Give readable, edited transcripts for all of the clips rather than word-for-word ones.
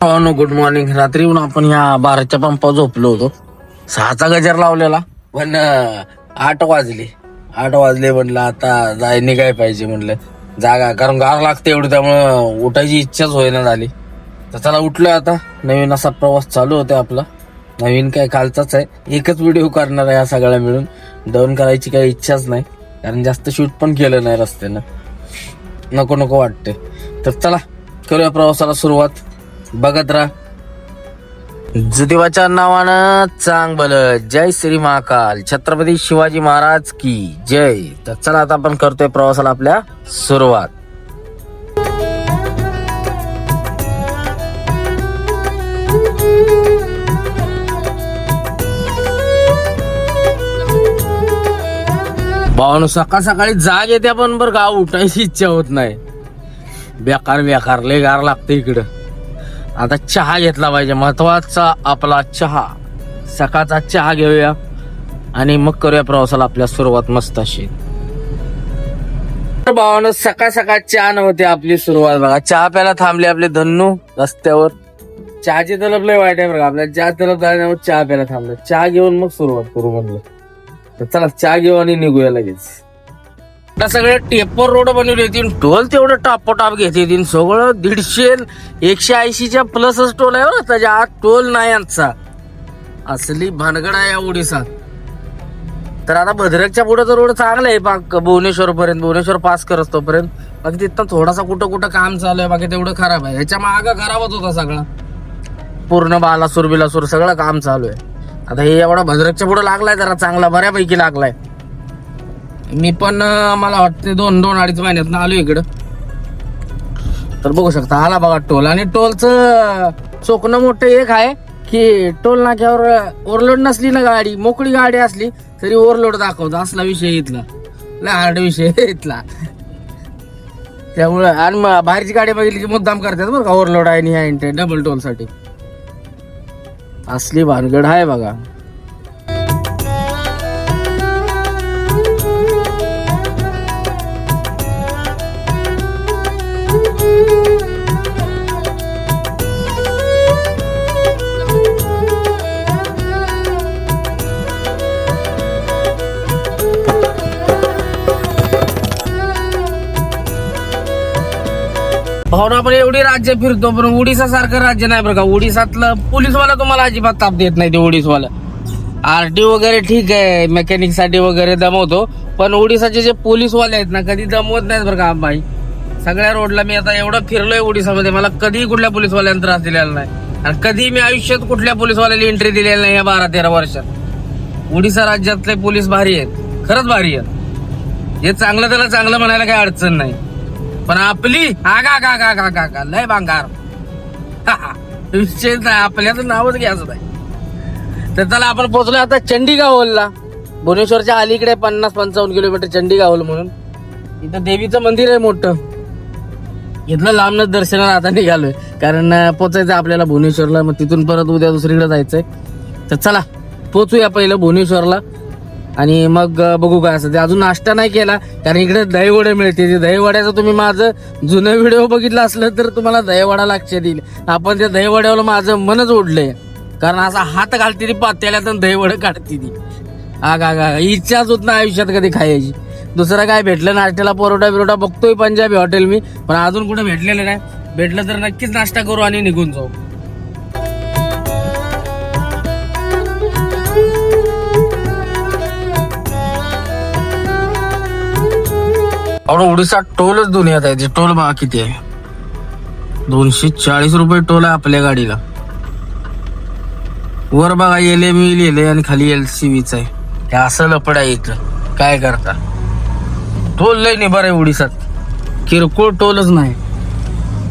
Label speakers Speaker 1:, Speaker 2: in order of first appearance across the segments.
Speaker 1: No good morning. रात्री येऊन आपण ह्या 12च्या पंपावर झोपलो होतो. 6चा गजर लावलेला पण 8 वाजले म्हणलं आता जायने काय पाहिजे म्हणलं जागा, कारण गार लागते एवढी, त्यामुळं उठायची इच्छाच होईना झाली. तर चला उठलोय आता. नवीन असा प्रवास चालू होता आपला. नवीन काय कालचाच आहे, एकच व्हिडिओ करणार आहे. या सगळ्या मिळून डाऊन करायची काही इच्छाच नाही, कारण जास्त शूट पण केलं नाही रस्त्यानं, नको वाटते. तर चला करूया प्रवासाला सुरुवात. बघत राहा. ज्योतिबाच्या नावानं चांग भल. जय श्री महाकाल. छत्रपती शिवाजी महाराज की जय. तर चला आता आपण करतोय प्रवासाला आपल्या सुरुवात. भावानो सकाळ सकाळी जाग येते पण बरं गाव उठायची इच्छा होत नाही. बेकार लय गार लागते इकडं. आता चहा घेतला पाहिजे, महत्वाचा आपला चहा. सकाळचा चहा घेऊया आणि मग करूया प्रवासाला आपल्या सुरुवात मस्त अशी. भावानं सकाळ चहा नव्हती आपली सुरुवात. बघा चहा प्यायला थांबले आपले धन्नू रस्त्यावर. चहाची तलब लय वाईट आहे बघा आपल्याला. चहा तलब झाल्यावर चहा प्यायला थांबलं. चहा घेऊन मग सुरुवात करू म्हणलं. तर चला चहा घेऊ आणि निघूया लगेच. सगळे टेपर रोड बनवले होती, टोल तेवढं टापोटाप घेते. सगळं 150 180च्या प्लसच टोल आहे बरं. त्याच्या आत टोल नाही यांचा. असली भानगड आहे या ओडिसात. तर आता भद्रकच्या पुढे तर रोड चांगला आहे भुवनेश्वर पर्यंत, भुवनेश्वर पास करत तोपर्यंत. बाकी तिथं थोडासा कुठं काम चालू आहे, बाकी तेवढं खराब आहे. ह्याच्या मागं खराबच होता सगळा, पूर्ण बिलासूर सगळं काम चालू आहे. आता हे एवढा भद्रकच्या पुढे लागलाय जरा चांगला, बऱ्यापैकी लागलाय. मी पण मला वाटते 2-2-2.5 महिन्यात आलो इकडं. तर बघू शकता आला बघा टोल. आणि टोलचं चोकणं मोठं एक आहे की टोल नाक्यावर ओव्हरलोड नसली ना गाडी, मोकळी गाडी असली तरी ओव्हरलोड दाखवतो. असला विषय इथला, लय हार्ड विषय इथला. त्यामुळं आणि बाहेरची गाडी बघितली की मुद्दाम करतात बरं का ओव्हरलोड आहे आणि ह्या डबल टोल साठी. असली भानगड आहे बघा. भावना आपण एवढी राज्य फिरतो पण ओडिसा सारखं राज्य नाही बरं का. ओडिसातलं पोलीसवाला तुम्हाला अजिबात ताप देत नाही. ते ओडिसवाला आरटी वगैरे ठीक आहे, मेकॅनिक साठी वगैरे दमवतो, पण ओडिसाचे जे पोलीसवाले आहेत ना कधी दमवत नाहीत बरं का बाई. सगळ्या रोडला मी आता एवढं फिरलोय ओडिसामध्ये, मला कधी कुठल्या पोलीसवाल्यानं त्रास दिलेला नाही. आणि कधी मी आयुष्यात कुठल्या पोलीसवाल्याला एंट्री दिलेली नाही या 12-13 वर्षात. ओडिसा राज्यातले पोलीस भारी आहेत, खरंच भारी आहेत. हे चांगलं त्याला चांगलं म्हणायला काही अडचण नाही. पण आपली आगा लय भांगार विषय नाही. आपल्याचं नावच घ्यायचं नाही. तर चला आपण पोहोचलो आता चंडीगावला. भुवनेश्वरच्या अलीकडे 50-55 किलोमीटर चंडीगावल म्हणून. इथं देवीचं मंदिर आहे मोठं. इथलं लांबनच दर्शनाला आता निघालोय, कारण पोचायचं आपल्याला भुवनेश्वरला. मग तिथून परत उद्या दुसरीकडे जायचंय. तर चला पोचूया पहिलं भुवनेश्वरला आणि मग बघू काय असं. ते अजून नाश्ता नाही केला, कारण इकडे दहीवडे मिळते. दहीवड्याचं तुम्ही माझं जुनं व्हिडिओ बघितलं असलं तर तुम्हाला दहीवडा लक्षात येईल. आपण त्या दहीवड्यावर माझं मनच ओढलंय, कारण असा हात घालते ती पात्याला तर दहीवडे काढते ती. आगा इच्छाच होत नाही आयुष्यात कधी खायची. दुसरं काय भेटलं नाश्त्याला, परोटा बघतोय पंजाबी हॉटेल मी, पण अजून कुठे भेटलेलं नाही. भेटलं तर नक्कीच नाश्ता करू आणि निघून जाऊ. ओडिसा टोलच दुनियात आहे. टोल बघा किती आहे, 240 रुपये टोल आहे आपल्या गाडीला. वर बघा LME लिहिलंय आणि खाली LCVच आहे. हे असं लपड आहे इथं, काय करता. टोल लय निभार आहे ओडिसात, किरकोळ टोलच नाही.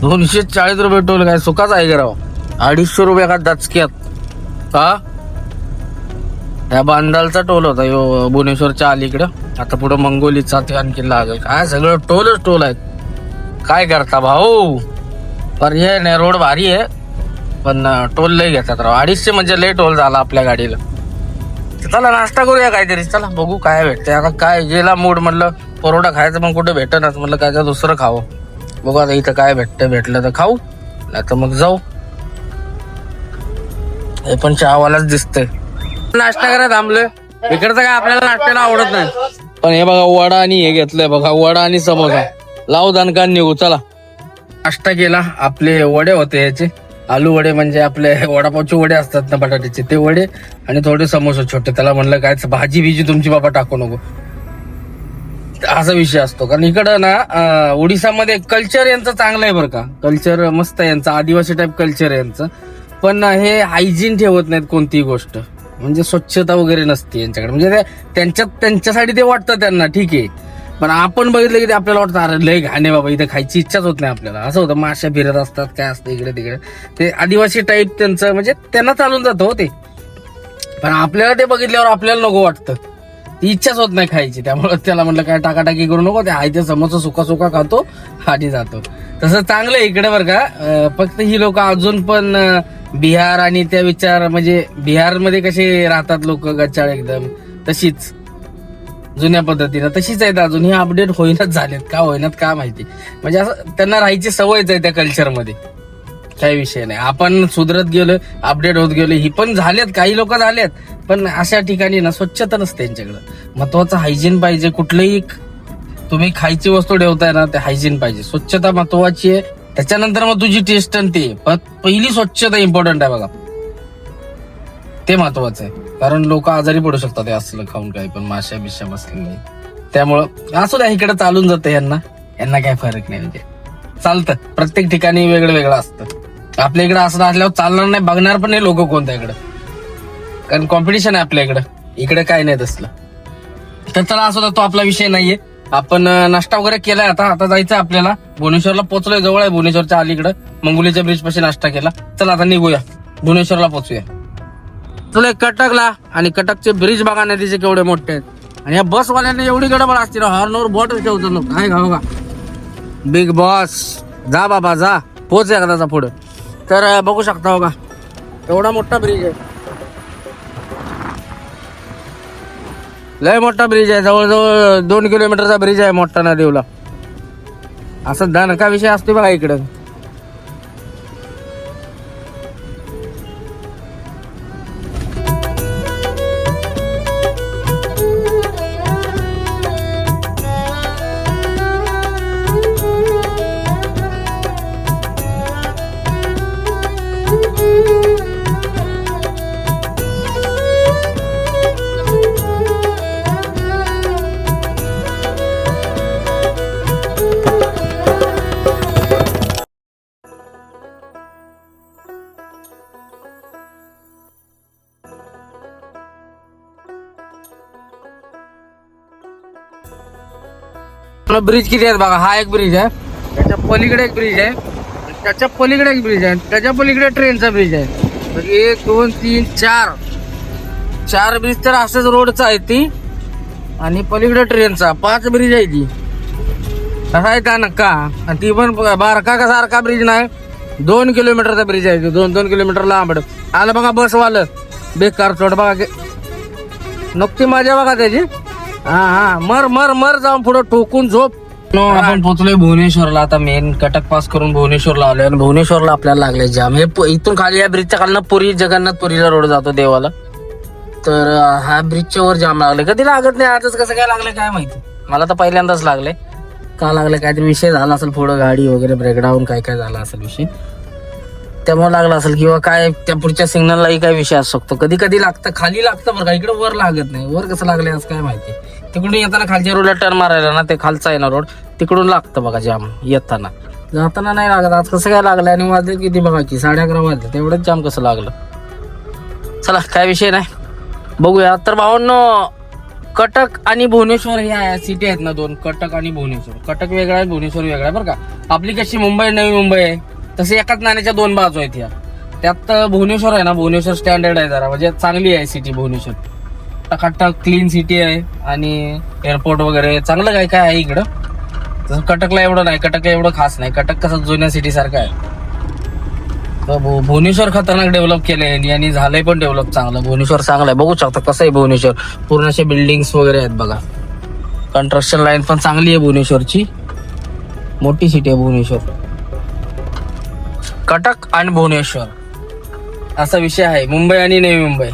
Speaker 1: 240 रुपये टोल काय सुखाच आहे करावं. 250 रुपये का दचक्यात. हा ह्या बांदालचा टोल होता भुवनेश्वरच्या अलीकडं. आता पुढं मंगोलीचा ते आणखी लागेल. काय सगळं टोल आहेत. काय करता भाऊ, पर्याय नाही. रोड भारी आहे पण टोल लय घेतात राव. 250 म्हणजे लय टोल झाला आपल्या गाडीला. चला नाश्ता करूया काहीतरी. चला बघू काय भेटते. आता काय गेला मूड, म्हणलं परोठा खायचं पण कुठे भेटणार, म्हणलं काय दुसरं खावं. बघू आता इथं काय भेटलं तर खाऊ, नाही तर मग जाऊ. हे पण चहावालाच दिसतंय. नाश्ता करायला थांबलोय. इकडचं काय आपल्याला नाश्त्याला आवडत नाही, पण हे बघा वडा आणि हे घेतलंय बघा, वडा आणि समोसा. लाव दणका निघू चला. नाश्ता केला. आपले वडे होते याचे आलू वडे, म्हणजे आपले वडापावचे वडे असतात ना बटाट्याचे, ते वडे आणि थोडे समोसे छोटे. त्याला म्हणलं काय भाजी बिजी तुमची बाबा टाकू नको, असा विषय असतो. कारण इकडं ना ओडिसामध्ये कल्चर यांचं चांगलं आहे बरं का. कल्चर मस्त आहे यांचं, आदिवासी टाईप कल्चर आहे यांचं. पण हे हायजीन ठेवत नाहीत कोणतीही गोष्ट, म्हणजे स्वच्छता वगैरे नसते यांच्याकडे. म्हणजे त्यांच्यासाठी ते वाटतं त्यांना ठीक आहे, पण आपण बघितलं की ते आपल्याला वाटतं अरे लय घाणे बाबा, इथे खायची इच्छाच होत नाही आपल्याला. असं होतं, माश्या फिरत असतात, काय असतं इकडे तिकडे. ते आदिवासी टाईप त्यांचं, म्हणजे त्यांना चालून जातं हो ते. पण आपल्याला ते बघितल्यावर आपल्याला नको वाटतं, ती इच्छाच होत नाही खायची. त्यामुळे त्याला म्हटलं काय टाकाटाकी करू नको, ते आहे ते समोसा सुका सुका खातो आणि जातो. तसं चांगलं आहे इकडे बरं का. फक्त ही लोक अजून पण बिहार आणि त्या विचार, म्हणजे बिहारमध्ये कसे राहतात लोक गच्चाळ एकदम, तशीच जुन्या पद्धतीनं तशीच आहेत अजून. ही अपडेट होईनाच झालेत का, होईनात का माहिती. म्हणजे असं त्यांना राहायची सवयच आहे त्या कल्चरमध्ये, काही विषय नाही. आपण सुधरत गेलो, अपडेट होत गेलो, ही पण झालेत, काही लोक झालेत. पण अशा ठिकाणी ना स्वच्छता नसते त्यांच्याकडं. महत्वाचं हायजीन पाहिजे. कुठलंही तुम्ही खायची वस्तू ठेवताय ना, ते हायजीन पाहिजे. स्वच्छता महत्वाची आहे, त्याच्यानंतर मग तुझी टेस्ट आणि ते, पण पहिली स्वच्छता इम्पॉर्टंट आहे बघा, ते महत्वाचं आहे. कारण लोक आजारी पडू शकतात असलं खाऊन, काही पण माश्या बिश्या बसलेले. त्यामुळं असू द्या, इकडे चालून जातं यांना काय फरक नाही. म्हणजे चालतं, प्रत्येक ठिकाणी वेगळं वेगळं असतं. आपल्या इकडे असं असल्यावर चालणार नाही, बघणार पण नाही लोक कोणत्या इकडं, कारण कॉम्पिटिशन आहे आपल्या इकडं. इकडे काय नाही तसलं. तर चला असू द्या, तो आपला विषय नाहीये. आपण नाश्ता वगैरे केलाय. आता जायचं आपल्याला भुवनेश्वरला. पोहोचलोय, जवळ आहे भुवनेश्वरच्या अलीकडं, मंगुलीच्या ब्रिज पाशी नाश्ता केला. चला आता निघूया, भुवनेश्वरला पोहोचूया. तुला कटकला, आणि कटकचे ब्रिज बघा नदीचे केवढे मोठे आहेत. आणि या बसवाल्यांना एवढी गडबड असते ना, हॉर्नवर बॉटल ठेवतो लोक. काय का बघा, बिग बॉस जा बाबा जा, पोच एकदाचा पुढे. तर बघू शकता बघा, एवढा मोठा ब्रिज आहे, लय मोठा ब्रिज आहे. जवळजवळ 2 किलोमीटरचा ब्रिज आहे मोठा नदीवला. असं दणका विषय असतो बघा इकडं. ब्रिज किती आहेत बघा. हा एक ब्रिज आहे, त्याच्या पलीकडे एक ब्रिज आहे, त्याच्या पलीकडे एक ब्रिज आहे, त्याच्या पलीकडे ट्रेनचा ब्रिज आहे. तर 1 2 3 4 ब्रिज तर असंच रोडचा आहे ती, आणि पलीकडे ट्रेनचा 5 ब्रिज आहे ती. कसा आहे का नक्का. आणि ती पण बारका का सारखा ब्रिज नाही, 2 किलोमीटरचा ब्रिज आहे. 2 किलोमीटर लांब आलं बघा बसवालं, बेकार चोट बघा, नक्की मजा बघा त्याची. हा मर मर मर जाऊन पुढे ठोकून झोप. आपण पोहोचलोय भुवनेश्वरला. आता मेन कटक पास करून भुवनेश्वरला आलोय, आणि भुवनेश्वरला आपल्याला लागले जाम. हे इथून खाली या ब्रिजच्या खाली पुरी जगन्नाथपुरीला रोड जातो देवाला. तर हा ब्रिजच्या वर जाम लागले. कधी लागत नाही, आजच कसं काय लागलं काय माहिती. मला तर पहिल्यांदाच लागले. का लागलं, काहीतरी विषय झाला असेल पुढं, गाडी वगैरे ब्रेकडाऊन काय झाला असेल विषय, त्यामुळे लागला असेल. किंवा काय त्या पुढच्या सिग्नललाही काय विषय असू शकतो. कधी कधी लागतं, खाली लागतं बरं का, इकडे वर लागत नाही. वर कसं लागले असं काय माहिती. तिकडून येताना खालच्या रोडला टर्न मारायला ना, ते खालचा आहे ना रोड, तिकडून लागतं बघा जाम. येताना जाताना नाही लागत. आज कसं काय लागलं, आणि वाजले किती बघा की 11:30 वाजले, तेवढंच जाम कसं लागलं. चला काय विषय नाही, बघूया. तर भावांनो, कटक आणि भुवनेश्वर ह्या सिटी आहेत ना दोन, कटक आणि भुवनेश्वर. कटक वेगळा आहे, भुवनेश्वर वेगळा आहे बरं का. आपली कशी मुंबई नवी मुंबई आहे, तसे एकाच नाण्याच्या 2 बाजू आहेत ह्या. त्यात भुवनेश्वर आहे ना, भुवनेश्वर स्टँडर्ड आहे जरा, म्हणजे चांगली आहे सिटी भुवनेश्वर. टकाटक क्लीन सिटी आहे, आणि एअरपोर्ट वगैरे चांगलं काय काय आहे इकडं. तसं कटकला एवढं नाही, कटक एवढं खास नाही. कटक कसं जुन्या सिटी सारखं आहे. तर भुवनेश्वर खतरनाक डेव्हलप केलंय, आणि झालंय पण डेव्हलप चांगलं. भुवनेश्वर चांगलं आहे, बघू शकता कसं आहे भुवनेश्वर. पूर्ण असे बिल्डिंग्स वगैरे आहेत बघा. कन्स्ट्रक्शन लाईन पण चांगली आहे भुवनेश्वरची. मोठी सिटी आहे भुवनेश्वर. कटक आणि भुवनेश्वर असा विषय आहे. मुंबई आणि नवी मुंबई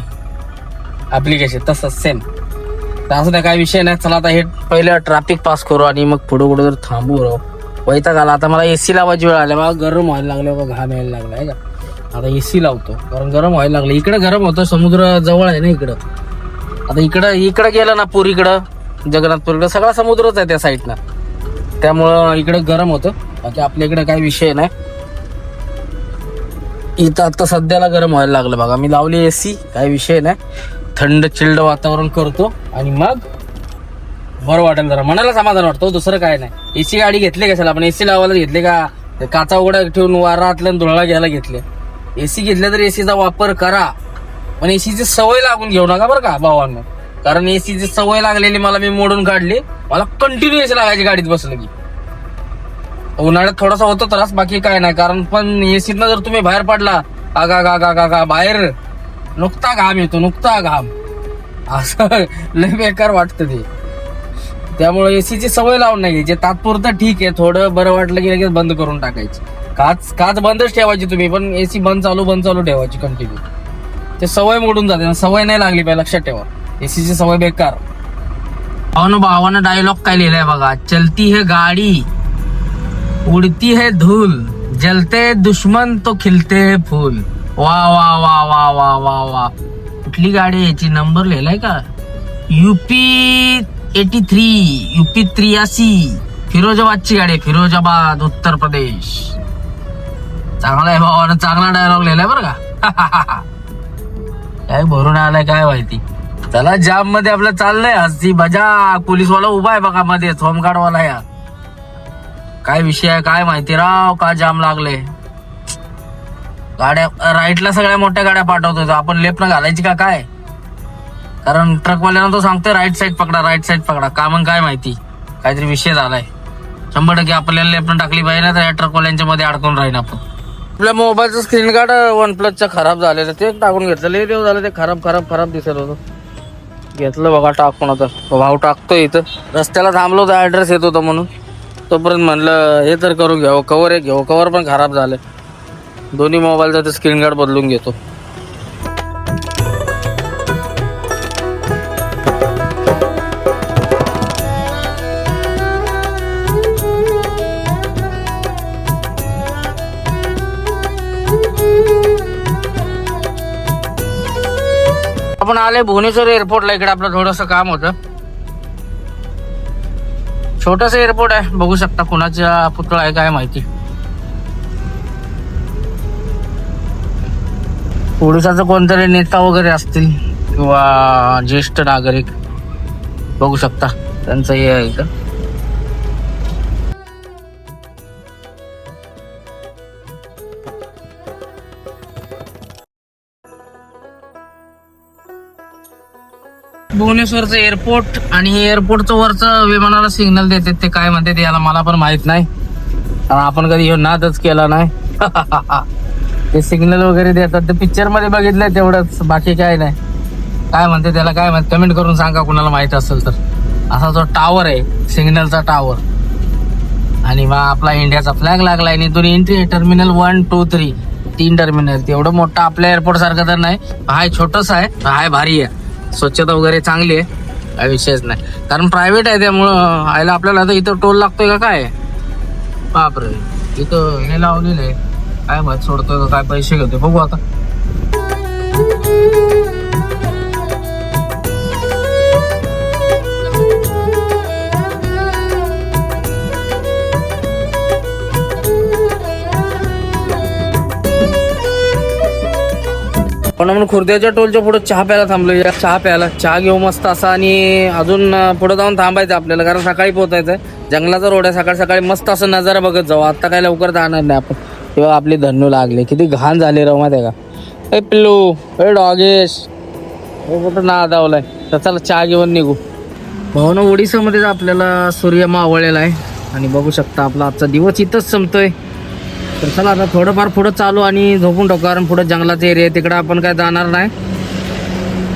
Speaker 1: ऍप्लिकेशन तसंच सेम. तर असं काय विषय नाही. चला आता हे पहिलं ट्रॅफिक पास करू आणि मग पुढे कुठे जर थांबू राहू. वैताग आला आता मला. एसी लावायची वेळ आली. मला गरम व्हायला लागलं बघा, घाम यायला लागला आहे का. आता एसी लावतो कारण गरम व्हायला लागलं. इकडे गरम होतं, समुद्र जवळ आहे ना इकडं. आता इकडं गेलं ना पुरीकडं, जगन्नाथपूरकडं सगळा समुद्रच आहे त्या साईडला, त्यामुळं इकडे गरम होतं. बाकी आपल्या इकडे काही विषय नाही. इथं आता सध्याला गरम व्हायला लागलं बघा. मी लावली एसी, काही विषय नाही. थंड चिल्ड वातावरण करतो आणि मग बरं वाटेल, जरा मनाला समाधान वाटतो, दुसरं काय नाही. एसी गाडी घेतली कशाला आपण, एसी लावायला घेतले का काचा उघडा ठेवून वारातल्या धुळा घ्यायला घेतले. एसी घेतले तर एसीचा वापर करा, पण एसीची सवय लागून घेऊ नका बरं का भावांनो. कारण एसीची सवय लागलेली मला मी मोडून काढली. मला कंटिन्यू एसी लागायची गाडीत बसलं की. उन्हाळ्यात थोडासा होतो त्रास, बाकी काय नाही. कारण पण एसीतनं जर तुम्ही बाहेर पडला आगा बाहेर नुकता घाम येतो, नुकता घाम, असं लय बेकार वाटतं ते. त्यामुळे एसीची सवय लावून नाही घ्यायची. तात्पुरतं ठीक आहे, थोडं बरं वाटलं की लगेच बंद करून टाकायची. काच बंदच ठेवायची तुम्ही, पण एसी बंद चालू ठेवायची कंटिन्यू. ते सवय मोडून जाते, सवय नाही लागली पाहिजे, लक्षात ठेवा. एसीची सवय बेकार. भावानं डायलॉग काय लिहिलाय बघा. चलती है गाडी, उडती है धूल, जलते दुश्मन तो खिलते है फूल. वा वा वा वा वा वा वा. कुठली गाडी याची, नंबर लिहिलाय का? UP 83, UP 83, फिरोजाबादची गाडी, फिरोजाबाद, उत्तर प्रदेश. चांगला आहे भावानं, चांगला डायलॉग लिहिलाय बरं का. काय भरून आलाय काय माहिती. चला, जाम मध्ये आपलं चाललंय हस्ती बजा. पोलीसवाला उभा आहे बघा मध्ये, होमगार्डवाला. या काय विषय आहे काय माहिती राव, का जाम लागले. गाड्या राईटला सगळ्या मोठ्या गाड्या पाठवतोय, आपण लेफ्टनं घालायची का काय? कारण ट्रकवाल्यांना तो सांगतोय राईट साईड पकडा. का मग काय माहिती, काहीतरी विषय झालाय. 100% आपल्याला लेफ्टनं टाकली पाहिजे ना, तर या ट्रकवाल्यांच्या मध्ये अडकून राहीन आपण. आपल्या मोबाईलचं स्क्रीन गार्ड OnePlusचं खराब झालेलं, ते टाकून घेतलं. लय दिवस झालं ते खराब दिसत होतं. घेतलं बघा टाकून. आता भाव टाकतोय इथं. रस्त्याला थांबलो तर ऍड्रेस येत होता म्हणून, तोपर्यंत म्हणलं हे तर करून घ्यावं. कवर पण खराब झालं. दोन्ही मोबाईलचं ते स्क्रीन गार्ड बदलून घेतो. आपण आले भुवनेश्वर एअरपोर्टला. इकडे आपलं थोडंसं काम होतं. छोटस एअरपोर्ट आहे, बघू शकता. कुणाचा पुतळा आहे काय माहिती. ओडिसाचं कोणतरी नेता वगैरे असतील किंवा ज्येष्ठ नागरिक, बघू शकता त्यांचं हे आहे इथं. भुवनेश्वरचं एअरपोर्ट, आणि एअरपोर्टचं वरचं विमानाला सिग्नल देतात, ते काय म्हणतात याला मला पण माहित नाही, कारण आपण कधी हे नादच केला नाही. ते सिग्नल वगैरे देतात, ते पिक्चर मध्ये बघितलंय तेवढंच, बाकी काय नाही. काय म्हणते त्याला काय माहित, कमेंट करून सांगा कुणाला माहित असेल तर. असा जो टावर आहे, सिग्नलचा टावर, आणि मग आपला इंडियाचा फ्लॅग लागलाय. आणि दोन्ही एंट्री टर्मिनल 1, 2, 3 3 टर्मिनल. एवढं मोठं आपल्या एअरपोर्ट सारखं तर नाही, हाय छोटस आहे, हाय भारी आहे, स्वच्छता वगैरे चांगली आहे, काय विषयच नाही. कारण प्रायव्हेट आहे त्यामुळं आयला आपल्याला आता इथं टोल लागतोय का काय, बापरे. इथं हे लावलेलं आहे, काय माहित सोडतोय का काय, पैसे घेतोय बघू आता. पण आपण खुर्द्याच्या टोलच्या पुढे चहा प्यायला थांबलो. चहा घेऊ मस्त असा, आणि अजून पुढे जाऊन थांबायचं आपल्याला, कारण सकाळी पोहोचायचंय. जंगलाचा रोड आहे, सकाळी सकाळी मस्त असं नजारा बघत जाऊ. आता काय लवकर जाणार नाही आपण. तेव्हा आपली धन्नू लागले, किती घाण झाली राव माहिती आहे का. ए पिल्लू, ए डॉगेश, हे कुठं ना धावलाय. तर चला चहा घेऊन निघू. भावना ओडिसामध्येच आपल्याला सूर्य मावळलेला आहे, आणि बघू शकता आपला आजचा दिवस इथंच संपतोय. तर चला आता थोडंफार पुढं चालू आणि झोपून टाकू, कारण पुढं जंगलाचा एरिया आहे, तिकडं आपण काय जाणार नाही.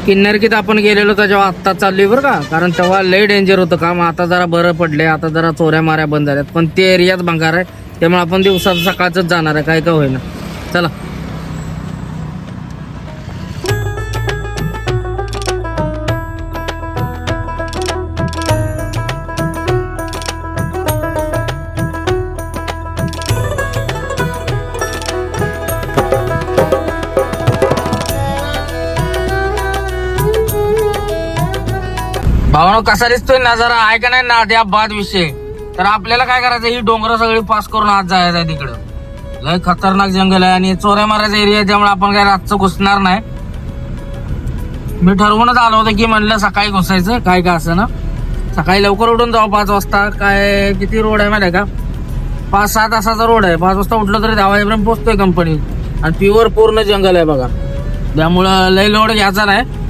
Speaker 1: किन्नरकीत आपण गेलेलो तेव्हा आत्ता चाललोय बरं का, कारण तेव्हा लय डेंजर होतं काम. आता जरा बरं पडले, आता जरा चोऱ्या माऱ्या बंद झाल्यात, पण ते एरियात भंगार आहे, त्यामुळे आपण दिवसात सकाळच जाणार आहे, काय होईना. चला भावानो कसा दिसतोय नजारा आहे का नाही ना त्या बाद विषय. तर आपल्याला काय करायचं, ही डोंगर सगळी पास करून आत जायचं आहे तिकडं. लय खतरनाक जंगल आहे आणि चोऱ्या मारायचा एरिया आहे, त्यामुळे आपण काय रातचं घुसणार नाही. मी ठरवूनच आलो होतं की म्हणलं सकाळी घुसायचं, काय का असं ना. सकाळी लवकर उठून जाऊ 5 वाजता. काय किती रोड आहे माहिती आहे का, 5-6 तासाचा रोड आहे. 5 वाजता उठलं तरी 10 वाजेपर्यंत पोहोचतोय कंपनी. आणि प्युअर पूर्ण जंगल आहे बघा, त्यामुळं लय लोड घ्यायचा नाही,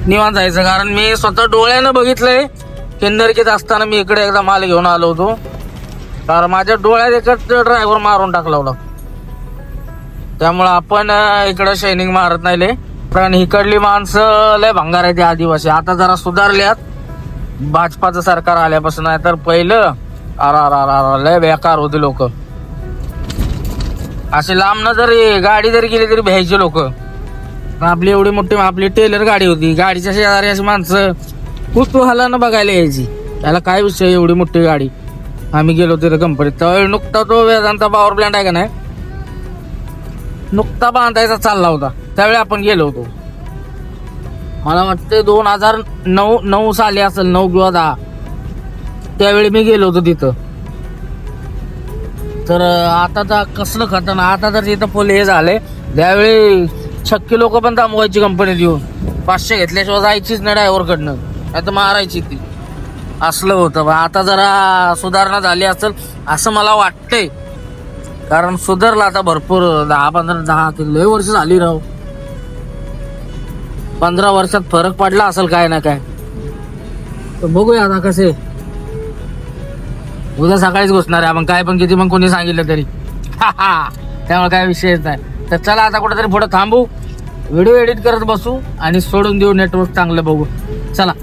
Speaker 1: निवांत जायचं. कारण मी स्वतः डोळ्यानं बघितलंय, किन्नरकीत असताना मी इकडे एकदा माल घेऊन आलो होतो, कारण माझ्या डोळ्यात एकच ड्रायव्हर मारून टाकला होता. त्यामुळं आपण इकडं शायनिंग मारत नाही लय. पण इकडली माणसं लय भंगार आहे, ते आदिवासी. आता जरा सुधारल्यात भाजपाचं सरकार आल्यापासून. नाही तर पहिलं लय बेकार होते लोक. असे लांबनं जरी गाडी जरी गेली तरी भ्यायचे लोक. आपली एवढी मोठी आपली टेलर गाडी होती, गाडीच्या शेजारी अशी माणसं कुतूहलानं बघायला यायची, त्याला काय विषय एवढी मोठी गाडी. आम्ही गेलो तिथे कंपनीत, त्यावेळी नुकता तो वेदांता पॉवर प्लांट आहे का नाही, नुकता बांधायचा चालला होता. त्यावेळी आपण गेलो होतो, मला वाटतं 2009 साली असेल, 9 किंवा 10. त्यावेळी मी गेलो होतो तिथं. तर आता तर कसलं खतरनाक, आता तर तिथं फुल हे झाले. त्यावेळी 6 लोक पण थांबवायची कंपनीत येऊन, 500 घेतल्याशिवाय जायचीच नाही ड्रायव्हरकडनं, नाही तर मारायची ती. असलं होतं. आता जरा सुधारणा झाली असेल असं मला वाटतंय, कारण सुधारला आता भरपूर. 10 लय वर्ष झाली राव. 15 वर्षात फरक पडला असेल काय ना काय. तर बघूया आता कसे. उद्या सकाळीच घुसणार आहे आपण, काय पण किती पण कोणी सांगितलं तरी. त्यामुळे काय विषयच नाही. तर चला आता कुठेतरी पुढे थांबू, व्हिडिओ एडिट करत बसू आणि सोडून देऊ, नेटवर्क चांगलं बघू. चला.